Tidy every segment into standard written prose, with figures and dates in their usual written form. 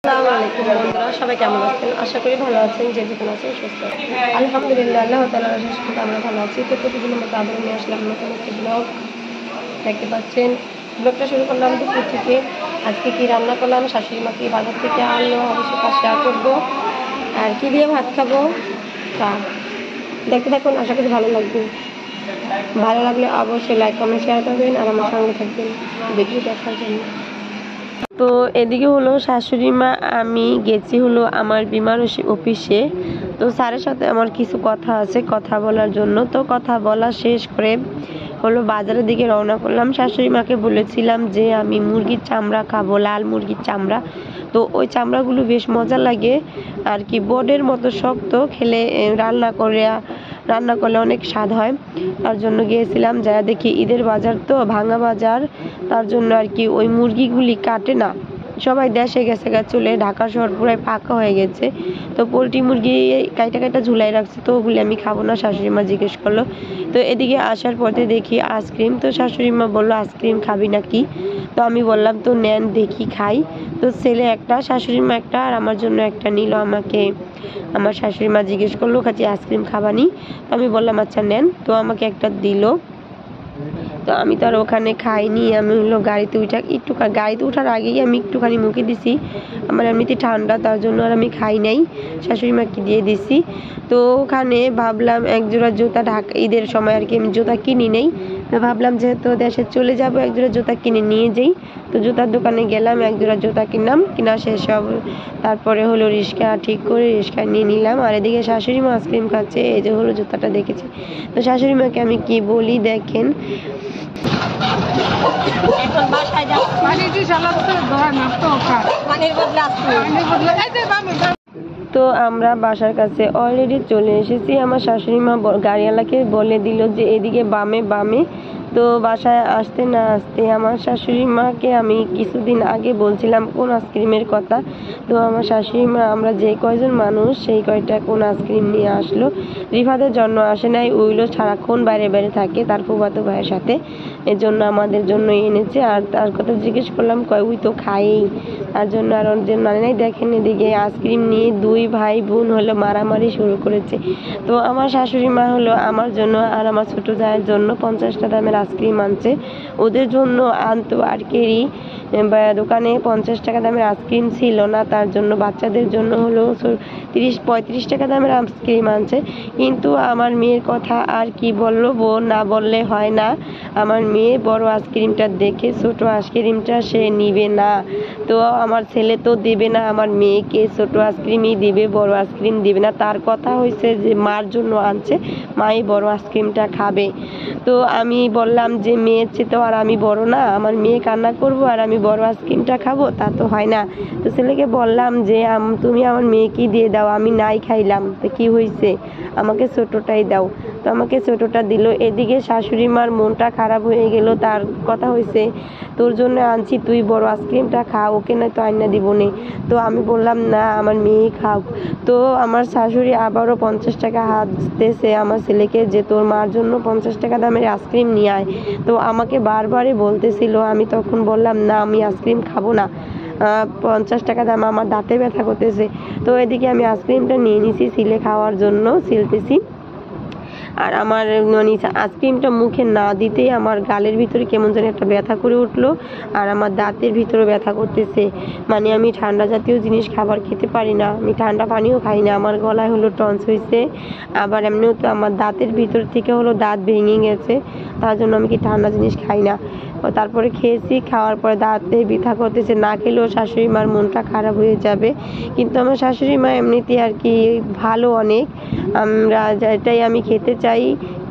আসসালামু আলাইকুম বন্ধুরা, সবাই কেমন আছেন? আশা করি ভালো আছেন, যে যেখানে আছেন সুস্থ। আলহামদুলিল্লাহ, আল্লাহ তাআলার অশেষ রহমতে আমরা ভালো আছি। তো প্রতিদিনের মতো আবারও নিয়ে আসলাম নতুন একটি ব্লগ। দেখতে পাচ্ছেন, ব্লগটা শুরু করলাম দুপুর থেকে। আজকে কি রান্না করলাম, শাশুড়ি মা কি বাজার থেকে আনলো, অবশ্যই তা শেয়ার করবো। আর কি দিয়ে ভাত খাবো তা দেখতে থাকুন, আশা করি ভালো লাগবে। ভালো লাগলে অবশ্যই লাইক কমেন্ট শেয়ার করবেন আর আমার সঙ্গে থাকবেন ভিডিও দেখার জন্য। তো এদিকে হলো শাশুড়ি মা, আমি গেছি হলো আমার বিমার অফিসে। তো স্যারের সাথে আমার কিছু কথা আছে, কথা বলার জন্য। তো কথা বলা শেষ করে হলো বাজারের দিকে রওনা করলাম। শাশুড়ি মাকে বলেছিলাম যে আমি মুরগির চামড়া খাবো, লাল মুরগির চামড়া। তো ওই চামড়াগুলো বেশ মজা লাগে আর কি, বোর্ডের মতো শক্ত, খেলে রান্না করলে অনেক স্বাদ হয়। তার জন্য গিয়েছিলাম, যা দেখি ঈদের বাজার তো ভাঙা বাজার, তার জন্য আর কি ওই মুরগিগুলি কাটে না, সবাই দেশে গেছে চলে, ঢাকা শহর পুরাই ফাঁকা হয়ে গেছে। তো পোলট্রি মুরগি কাইটা কাইটা ঝুলাই রাখছে, তো ওগুলি আমি খাবো না, শাশুড়ি মা জিজ্ঞেস করলো। তো এদিকে আসার পথে দেখি আইসক্রিম, তো শাশুড়ি মা বললো আইসক্রিম খাবি নাকি? তো আমি বললাম তো নেন দেখি খাই। তো ছেলে একটা, শাশুড়ি মা একটা, আর আমার জন্য একটা নিল। আমার শাশুড়ি মা জিজ্ঞেস করলো কাছে আইসক্রিম খাবানি? তো আমি বললাম আচ্ছা নেন। তো আমাকে একটা দিল। তো আমি তো আর ওখানে খাইনি, আমি হলো গাড়িতে ওঠার আগেই আমি একটুখানি মুখে দিছি। আমার এমনিতে ঠান্ডা, তার জন্য আর আমি খাই নাই, শাশুড়ি মাকে দিয়ে দিছি। তো ওখানে ভাবলাম একজোড়া জুতা, ঢাকা ঈদের সময় আর কি আমি জুতা কিনি নেই। তো ভাবলাম যেহেতু দেশে চলে যাব, একজোড়া জুতা কিনে নিয়ে যাই। তো জুতার দোকানে গেলাম, একজোড়া জুতা কিনলাম, কিনা শেষ সব তারপরে হলো রিক্সা ঠিক করে রিক্সায় নিয়ে নিলাম। আর এদিকে শাশুড়ি মা আইসক্রিম খাচ্ছে, এই যে হলো জুতাটা দেখেছে। তো শাশুড়ি মাকে আমি কি বলি দেখেন, এখন বাসায় তো আমরা বাসার কাছে অলরেডি চলে এসেছি। আমার শাশুড়ি মা গাড়িওয়ালাকে বলে দিল যে এদিকে বামে বামে। তো বাসায় আসতে না আসতে আমার শাশুড়ি মাকে আমি কিছুদিন আগে বলছিলাম কোন আইসক্রিমের কথা। তো আমার শাশুড়ি মা আমরা যে কয়জন মানুষ সেই কয়টা কোন আইসক্রিম নিয়ে আসলো। রিফাদের জন্য আসে নাই, ওইগুলো সারাক্ষণ বাইরে বাইরে থাকে তার ফুফাতো ভাইয়ের সাথে, এর জন্য আমাদের জন্য এনেছে। আর তার কথা জিজ্ঞেস করলাম, কয় ওই তো খাইই, তার জন্য আর ওর জন্য আনে নাই। দেখেন এদিকে আইসক্রিম নিয়ে দুই ভাই বোন হলো মারামারি শুরু করেছে। তো আমার শাশুড়ি মা হলো আমার জন্য আর আমার ছোট ভাইয়ের জন্য 50টা দামের আইসক্রিম আনছে। ওদের জন্য আনতো আর কেরি দোকানে 50 টাকা দামের আইসক্রিম ছিল না, তার জন্য বাচ্চাদের জন্য হলো 30-35 টাকা দামের আইসক্রিম আনছে। কিন্তু আমার মেয়ের কথা আর কি বলবো, না বললে হয় না। আমার মেয়ে বড় আইসক্রিমটা দেখে ছোট আইসক্রিমটা সে নিবে না। তো আমার ছেলে তো দেবে না আমার মেয়েকে, ছোট আইসক্রিমই দিবে, বড় আইসক্রিম দিবে না। তার কথা হয়েছে যে মার জন্য আনছে, মাই বড় আইসক্রিমটা খাবে। তো আমি বললাম যে মেয়ের চেয়ে তো আর আমি বড় না, আমার মেয়ে কান্না করবো আর আমি বড় আইসক্রিমটা খাবো, তা তো হয় না। তো ছেলেকে বললাম যে তুমি আমার মেয়েকেই দিয়ে দাও, আমি নাই খাইলাম, তো কি হয়েছে, আমাকে ছোটটাই দাও। তো আমাকে ছোটটা দিল। এদিকে শাশুড়ি মার মনটা খারাপ হয়ে গেল, তার কথা হয়েছে তোর জন্য আনছি, তুই বড় আইসক্রিমটা খা, ওকে না তো আইনা দিব নে। তো আমি বললাম না আমার মেয়ে খাও। তো আমার শাশুড়ি আবারও 50 টাকা হাত দিতেছে আমার ছেলেকে যে তোর মার জন্য 50 টাকা দামের আইসক্রিম নিয়ে আয়। তো আমাকে বারবারই বলতেছিল, আমি তখন বললাম না আমি আইসক্রিম খাবো না, 50 টাকা দাম, আমার দাঁতে ব্যথা করতেছে। তো এদিকে আমি আইসক্রিমটা নিয়ে নিছি ছিলে খাওয়ার জন্য, ছিলতেছি। আর আমার মানে আইসক্রিমটা মুখে না দিতেই আমার গালের ভিতরে কেমন যেন একটা ব্যথা করে উঠলো, আর আমার দাঁতের ভিতরে ব্যথা করতেছে। মানে আমি ঠান্ডা জাতীয় জিনিস খাবার খেতে পারি না, আমি ঠান্ডা পানিও খাই না, আমার গলায় হলো টন্স হয়েছে। আবার এমনিও তো আমার দাঁতের ভিতর থেকে হলো দাঁত ভেঙে গেছে, তার জন্য আমি কি ঠান্ডা জিনিস খাই না। তারপরে খেয়েছি, খাওয়ার পরে দাঁতে ব্যথা করতেছে, না খেলেও শাশুড়ি মার মনটা খারাপ হয়ে যাবে। কিন্তু আমার শাশুড়ি মা এমনিতে আর কি ভালো অনেক, আমরা যেটাই আমি খেতে চাই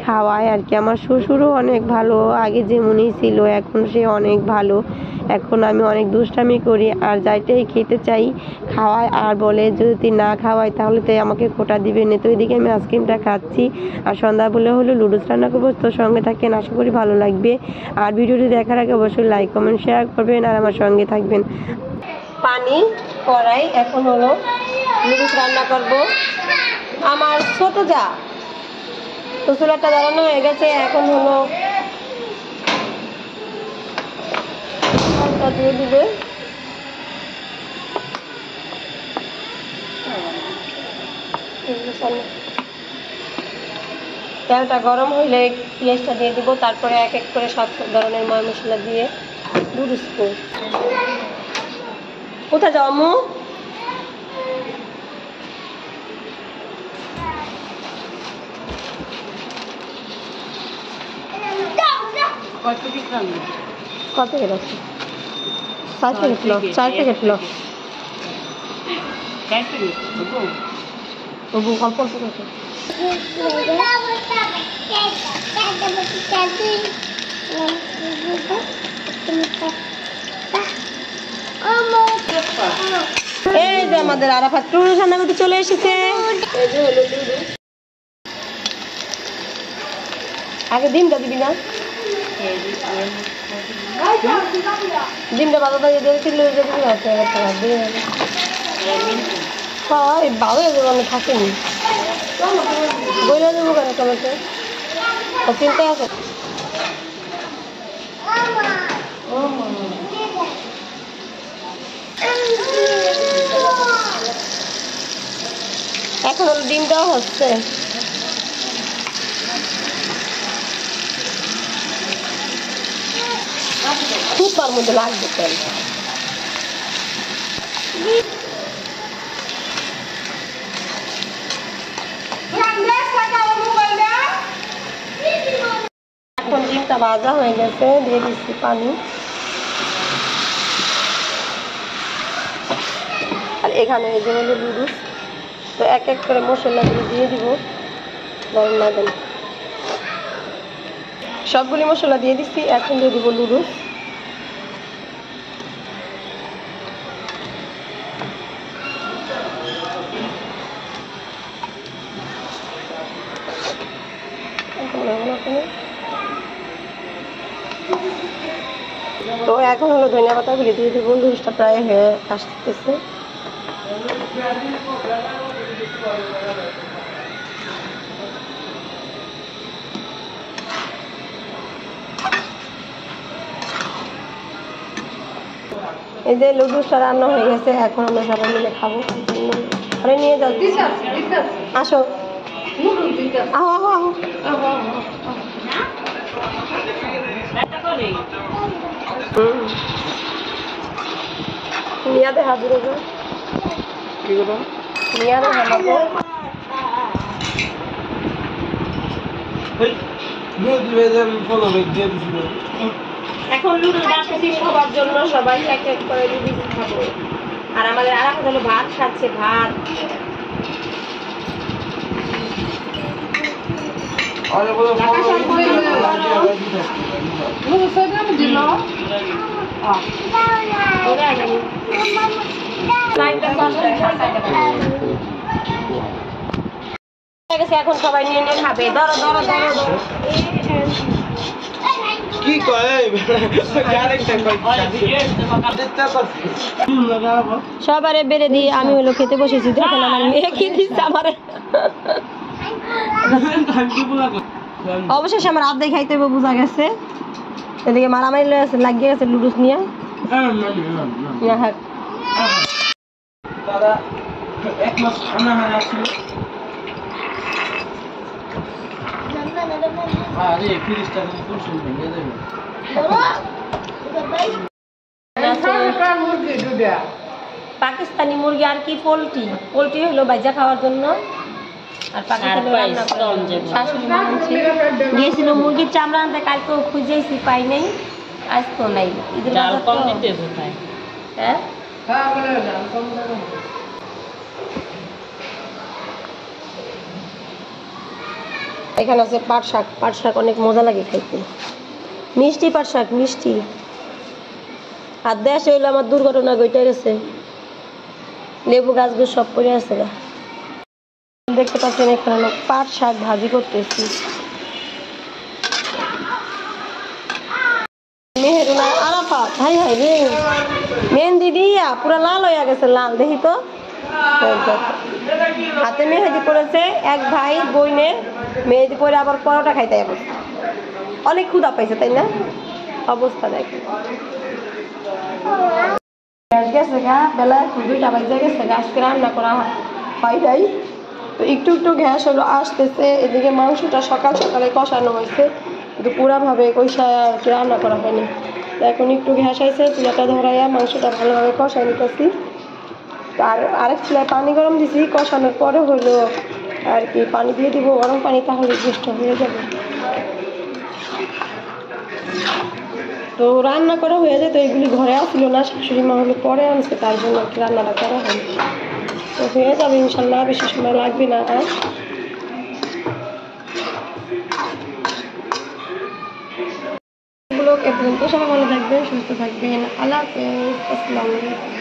খাওয়ায় আর কি। আমার শ্বশুরও অনেক ভালো, আগে যেমনই ছিল এখন সে অনেক ভালো। এখন আমি অনেক দুষ্টামি করি আর যাইটাই খেতে চাই খাওয়ায়, আর বলে যদি না খাওয়াই তাহলে তাই আমাকে খোটা দিবে না। তো এদিকে আমি আইসক্রিমটা খাচ্ছি আর সন্ধ্যা বলে হলো লুডুস রান্না করবো। তো সঙ্গে থাকেন, আশা করি ভালো লাগবে। আর ভিডিওটি দেখার আগে অবশ্যই লাইক কমেন্ট শেয়ার করবেন আর আমার সঙ্গে থাকবেন। পানি কড়াই, এখন হলো লুডুস রান্না করব। আমার ছোট যা তো চুলাটা জ্বালানো হয়ে গেছে, এখন হলো দিয়ে দিবে। তেলটা গরম হইলে পেঁয়াজটা দিয়ে দিব, তারপরে এক এক করে সব ধরনের ময় মশলা দিয়ে নুডলস করব। কোথায় যাও আম্মু? কত প্যাকেট আছে? 4 প্যাকেট লো, 4 প্যাকেট লো। তবু অল্প অল্প করে। এই যে আমাদের আরাফাত টুরু রান্না করতে চলে এসেছে। এই যে হলো টুরু। আগে ডিমটা দিবি না? ডিমটা বাজার থেকে দিয়েছিল আছে হয় ভালো এগুলো থাকেনি বইলা দেবো কেন টমেটো চিন্তা আছে। এখন হলো ডিমটাও হচ্ছে। খুব তার মধ্যে লাগবে তেল। এখন ডিমটা ভাজা হয়ে গেছে, দিয়ে দিচ্ছি পানি। আর এখানে এই যে হলো নুডলস, তো এক এক করে মশলাগুলো দিয়ে দিব। গরম না দেন, সবগুলি মশলা দিয়ে দিচ্ছি। এখন দিয়ে দিব নুডলস। তো এখন হলো ধনিয়া পাতাগুলি দিয়ে দেবো। নুডলসটা প্রায় হয়ে আসতেছে। এই যে নুডলসটা রান্না হয়ে গেছে, এখন আমরা সবাই মিলে খাবো। আরে নিয়ে যাও, আসো আহো আহো আহো। নিয়া দেখা দূরে যাও, নিয়া দেখা যাবো। এখন নুডলস বানাচ্ছি সবার জন্য, সবাই এক এক করে নুডলস খাবো। আর আমাদের আরাফাত হলো ভাত খাচ্ছে, ভাত। এখন সবাই নিয়ে নিয়ে খাবে। ধরো ধরো ধরো কি সবারে বেড়ে দিয়ে আমি হলো খেতে বসেছি। দেখেন আমার মেয়ে কি দিচ্ছে আমারে। অবশেষে আমার আধ খাইতে বোঝা গেছে। এদিকে মারামারি লাগিয়ে গেছে লুডুস নিয়ে। পাকিস্তানি মুরগি আর কি পোলট্রি, পোলট্রি হলো ভাজা খাওয়ার জন্য। আর শাশুড়ি গিয়েছিল মুরগির চামড়া আনতে, কালকেও খুঁজেছি পাই নাই, আজকেও নাই। হ্যাঁ এখানে আছে পাট শাক। পাট শাক অনেক মজা লাগে খাইতে, মিষ্টি পাট শাক, মিষ্টি। আর দেশে হইলো আমার দুর্ঘটনা ঘটে গেছে, লেবু গাছগুলো সব পড়ে আছে। দেখতে পাচ্ছেন এখানে পাট শাক ভাজি করতেছি। মেহেরুনা আরাফাত হাই হাই রে, মেহেন্দি দিয়া পুরা লাল হয়ে গেছে, লাল দেখি তো। হাতে মেহেদি করেছে এক ভাই বইনে, মেহেদি পরে আবার পরোটা খাইতে অবস্থা। অনেক ক্ষুধা পাইছে তাই না? অবস্থা দেখে গেছে গা, বেলা 2টা বাজে গেছে, আজকে রান্না করা হয় নাই। তো একটু একটু গ্যাস হলো আসতেছে। এদিকে মাংসটা সকাল সকালে কষানো হয়েছে, কিন্তু পুরাভাবে কষায় আর কি রান্না করা হয়নি। তো এখন একটু গ্যাস আইছে, চুলাটা ধরাইয়া মাংসটা ভালোভাবে কষাই নিতেছি। আর আরেক চুলায় পানি গরম দিছি, কষানোর পরে হলো আর কি পানি দিয়ে দিব গরম পানি, তাহলে গ্যাসটা হয়ে যাবে। তো রান্না করা হয়ে যায়। তো এগুলি ঘরে আসছিল না, শাশুড়ি মা হলো পরে আনছে, তার জন্য আর কি রান্নাটা করা হয়। তো হয়ে যাবে ইনশাল্লাহ, বেশি সময় লাগবে না আর। এগুলো এ পর্যন্ত, সবাই ভালো থাকবেন, সুস্থ থাকবেন। আল্লাহ হাফেজ, আসসালামু আলাইকুম।